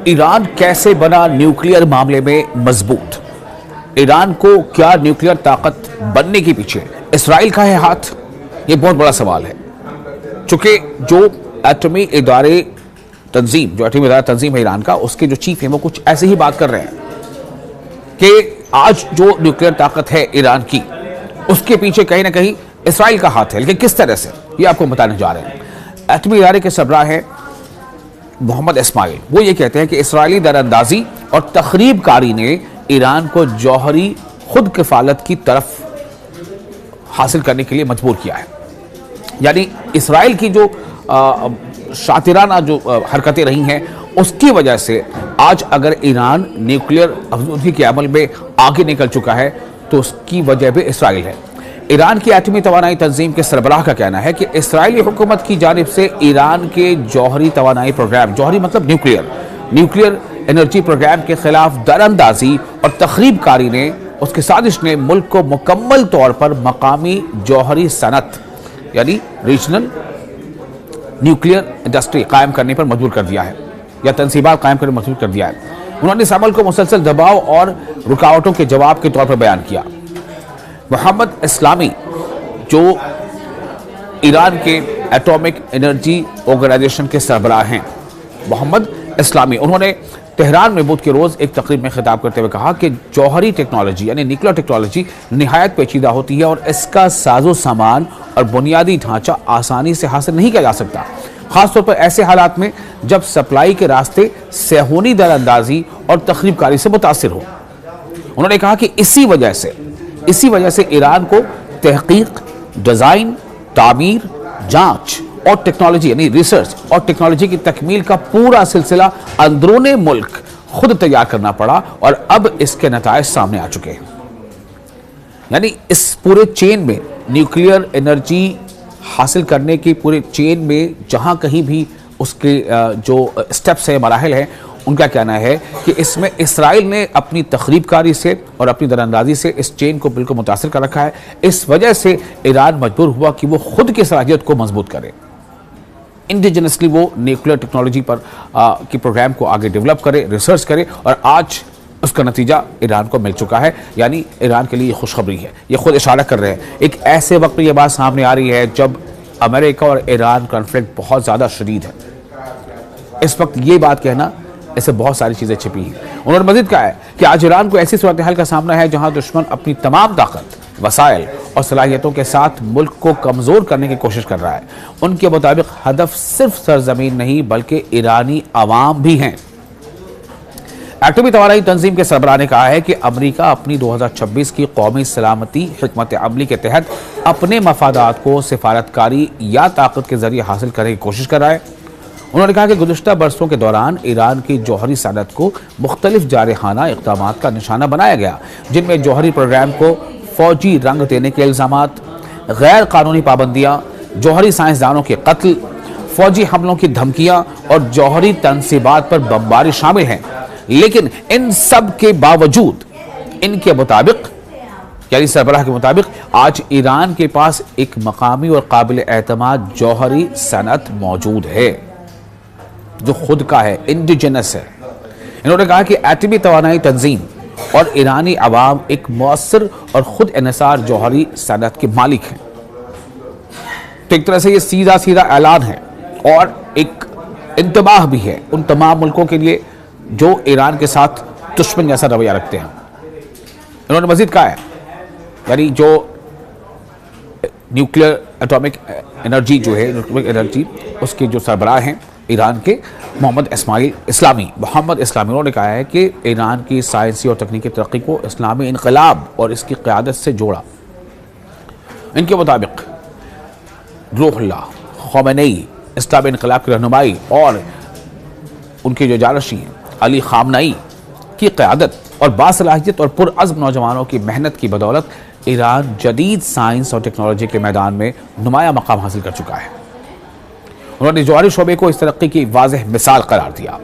Iran कैसे बना nuclear मामले में मजबूत? ईरान को क्या न्यूक्लियर ताकत बनने के पीछे इसराइल का है हाथ? ये बहुत बड़ा सवाल है, चूंकि जो एटमी इदारे तंजीम है ईरान का, उसके जो चीफ है वो कुछ ऐसे ही बात कर रहे हैं कि आज जो न्यूक्लियर ताकत है ईरान की, उसके पीछे कहीं ना कहीं इसराइल का हाथ है। लेकिन किस तरह से, ये आपको बताने जा रहे हैं। एटमी इदारे के सरबराह है मोहम्मद इस्माइल, वो ये कहते हैं कि इसराइली दरअंदाजी और तखरीबकारी ने ईरान को जौहरी खुद किफालत की तरफ हासिल करने के लिए मजबूर किया है। यानी इसराइल की जो शातिराना जो हरकतें रही हैं, उसकी वजह से आज अगर ईरान न्यूक्लियर अफजूदगी के अमल में आगे निकल चुका है तो उसकी वजह भी इसराइल है। ईरान की एटमी तवानाई तंजीम के सरबराह का कहना है कि इसराइली हुकूमत की जानिब से ईरान के जौहरी तवानाई प्रोग्राम, जौहरी मतलब न्यूक्लियर एनर्जी प्रोग्राम के खिलाफ दरअंदाजी और तखरीबकारी ने, उसकी साजिश ने मुल्क को मुकम्मल तौर पर मकामी जौहरी सनत यानी रीजनल न्यूक्लियर इंडस्ट्री कायम करने पर मजबूर कर दिया है, या तनसीबात कायम करने पर मजबूर कर दिया है। उन्होंने इस अमल को मुसलसल दबाव और रुकावटों के जवाब के तौर पर बयान किया। मोहम्मद इस्लामी जो ईरान के एटॉमिक एनर्जी ऑर्गेनाइजेशन के सरबराह हैं, मोहम्मद इस्लामी, उन्होंने तेहरान में बुध के रोज़ एक तकरीब में खिताब करते हुए कहा कि जौहरी टेक्नोलॉजी यानी न्यूक्लियर टेक्नोलॉजी निहायत पेचीदा होती है और इसका साजो सामान और बुनियादी ढांचा आसानी से हासिल नहीं किया जा सकता, खासतौर पर ऐसे हालात में जब सप्लाई के रास्ते सेहूनी दरअंदाजी और तखरीबकारी से मुतासिर हो। उन्होंने कहा कि इसी वजह से ईरान को तहकीक, डिज़ाइन, तामीर, जांच और टेक्नोलॉजी यानी रिसर्च और टेक्नोलॉजी की तकमील का पूरा सिलसिला अंदरूने मुल्क खुद तैयार करना पड़ा और अब इसके नताइज सामने आ चुके हैं। यानी इस पूरे चेन में, न्यूक्लियर एनर्जी हासिल करने की पूरे चेन में जहां कहीं भी उसके जो स्टेप्स है, मराहिल हैं, उनका कहना है कि इसमें इसराइल ने अपनी तखरीबकारी से और अपनी दरअंदाजी से इस चेन को बिल्कुल मुतासिर कर रखा है। इस वजह से ईरान मजबूर हुआ कि वो खुद की सलाहियत को मजबूत करे, इंडिजिनसली वो न्यूक्लियर टेक्नोलॉजी पर की प्रोग्राम को आगे डेवलप करे, रिसर्च करे, और आज उसका नतीजा ईरान को मिल चुका है। यानी ईरान के लिए ये खुशखबरी है। ये खुद इशारा कर रहे हैं एक ऐसे वक्त में ये बात सामने आ रही है जब अमेरिका और ईरान कॉन्फ्लिक्ट बहुत ज़्यादा शदीद है। इस वक्त ये बात कहना, ऐसे बहुत सारी चीज़ें छिपी हैं। उन्होंने मज़ीद कहा है कि आज ईरान को ऐसी सूरत हाल का सामना है जहां दुश्मन अपनी तमाम ताकत, वसाइल और सलाहियतों के साथ मुल्क को कमज़ोर करने की कोशिश कर रहा है। उनके मुताबिक हदफ सिर्फ सरजमीन नहीं बल्कि ईरानी अवाम भी हैं। एटमी तवानाई तंजीम के सरबराह ने कहा है कि अमरीका अपनी 2026 की कौमी सलामती हिकमत अमली के तहत अपने मफादात को सिफारतकारी या ताकत के जरिए हासिल करने की कोशिश कर रहा है। उन्होंने कहा कि गुज़िश्ता बरसों के दौरान ईरान की जौहरी सनत को मुख्तलिफ जारहाना इक़दाम का निशाना बनाया गया, जिनमें जौहरी प्रोग्राम को फौजी रंग देने के इल्ज़ामात, गैर कानूनी पाबंदियाँ, जौहरी साइंसदानों के कत्ल, फौजी हमलों की धमकियाँ और जौहरी तनसीबात पर बमबारी शामिल हैं। लेकिन इन सब के बावजूद इनके मुताबिक, यानी सरबराह के मुताबिक, आज ईरान के पास एक मकामी और काबिल एतमाद जौहरी सनत मौजूद है जो खुद का है, इंडिजिनस है। इन्होंने कहा कि एटमी तवानाई तंजीम और ईरानी अवाम एक मौसर और खुद इन्हिसार जौहरी सनत के मालिक हैं। तो एक तरह से ये सीधा सीधा ऐलान है और एक इंतबाह भी है उन तमाम मुल्कों के लिए जो ईरान के साथ दुश्मन जैसा रवैया रखते हैं। इन्होंने मजीद कहा है, यानी जो न्यूक्लियर एटॉमिक एनर्जी जो है, न्यूक्लियर एनर्जी, उसके जो सरबराह हैं ईरान के मोहम्मद इस्लामी, उन्होंने कहा है कि ईरान की साइंसी और तकनीकी तरक्की को इस्लामी इनकलाब और इसकी क़यादत से जोड़ा। इनके मुताबिक रूहुल्लाह ख़ोमेनी इस्लामी इनकलाब की रहनुमाई और उनके जो जानशी अली ख़ामनई की क़यादत और बासलाहियत और पुरअज़्म नौजवानों की मेहनत की बदौलत ईरान जदीद साइंस और टेक्नोलॉजी के मैदान में नुमाया मकाम हासिल कर चुका है। उन्होंने जौहरी शोबे को इस तरक्की की वाज़ेह मिसाल करार दिया।